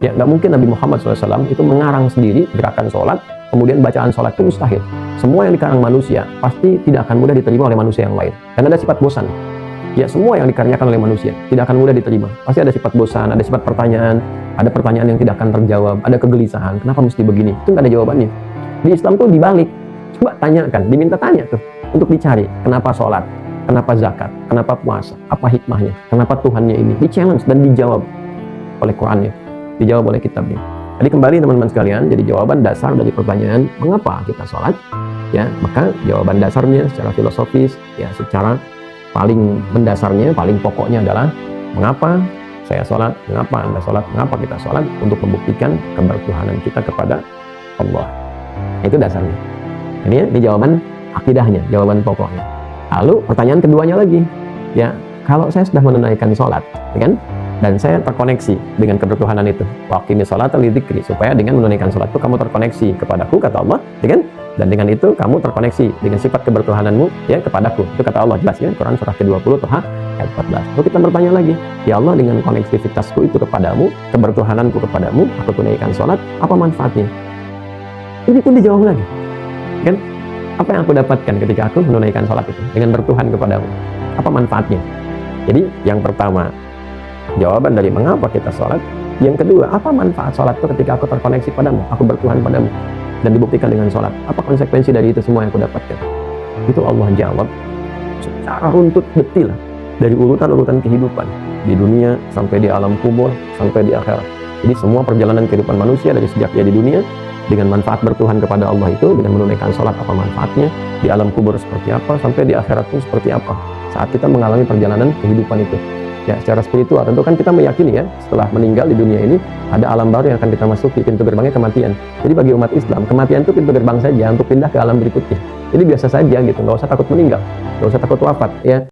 Ya, nggak mungkin Nabi Muhammad SAW itu mengarang sendiri gerakan sholat, kemudian bacaan sholat itu mustahil. Semua yang dikarang manusia pasti tidak akan mudah diterima oleh manusia yang lain. Dan ada sifat bosan. Ya, semua yang dikaryakan oleh manusia tidak akan mudah diterima. Pasti ada sifat bosan, ada sifat pertanyaan, ada pertanyaan yang tidak akan terjawab, ada kegelisahan. Kenapa mesti begini? Itu nggak ada jawabannya. Di Islam tuh dibalik. Coba tanyakan, diminta tanya tuh untuk dicari. Kenapa sholat? Kenapa zakat? Kenapa puasa? Apa hikmahnya? Kenapa Tuhannya ini? Di-challenge dan dijawab oleh Qurannya, dijawab oleh kitabnya. Jadi kembali teman-teman sekalian, jadi jawaban dasar dari pertanyaan mengapa kita sholat, ya maka jawaban dasarnya secara filosofis, ya secara paling mendasarnya, paling pokoknya adalah mengapa saya sholat, mengapa Anda sholat, mengapa kita sholat, untuk membuktikan kebertuhanan kita kepada Allah. Itu dasarnya. Ini jawaban akidahnya, jawaban pokoknya. Lalu pertanyaan keduanya lagi, ya kalau saya sudah menunaikan sholat, ya kan? Dan saya terkoneksi dengan kebertuhanan itu, waqimi sholata lidzikri, supaya dengan menunaikan sholat itu kamu terkoneksi kepadaku, kata Allah, ya kan? Dan dengan itu kamu terkoneksi dengan sifat kebertuhananmu, ya, kepadaku. Itu kata Allah, jelas ya, Quran surah ke-20 Toha ayat 14. Lalu kita bertanya lagi, ya Allah, dengan koneksivitasku itu kepadamu, kebertuhananku kepadamu, aku tunaikan sholat, apa manfaatnya? Ini pun dijawab lagi, kan? Apa yang aku dapatkan ketika aku menunaikan sholat itu dengan bertuhan kepadamu? Apa manfaatnya? Jadi yang pertama, jawaban dari mengapa kita sholat. Yang kedua, apa manfaat sholat itu ketika aku terkoneksi padamu, aku bertuhan padamu, dan dibuktikan dengan sholat. Apa konsekuensi dari itu semua yang aku dapatkan? Itu Allah jawab secara runtut detil, dari urutan-urutan kehidupan di dunia sampai di alam kubur sampai di akhirat. Jadi semua perjalanan kehidupan manusia dari sejak dia di dunia dengan manfaat bertuhan kepada Allah itu, dengan menunaikan sholat apa manfaatnya, di alam kubur seperti apa, sampai di akhirat pun seperti apa saat kita mengalami perjalanan kehidupan itu. Ya, secara spiritual tentu kan kita meyakini ya, setelah meninggal di dunia ini ada alam baru yang akan kita masuki, pintu gerbangnya kematian. Jadi bagi umat Islam, kematian itu pintu gerbang saja untuk pindah ke alam berikutnya. Jadi biasa saja gitu, nggak usah takut meninggal, nggak usah takut wafat ya.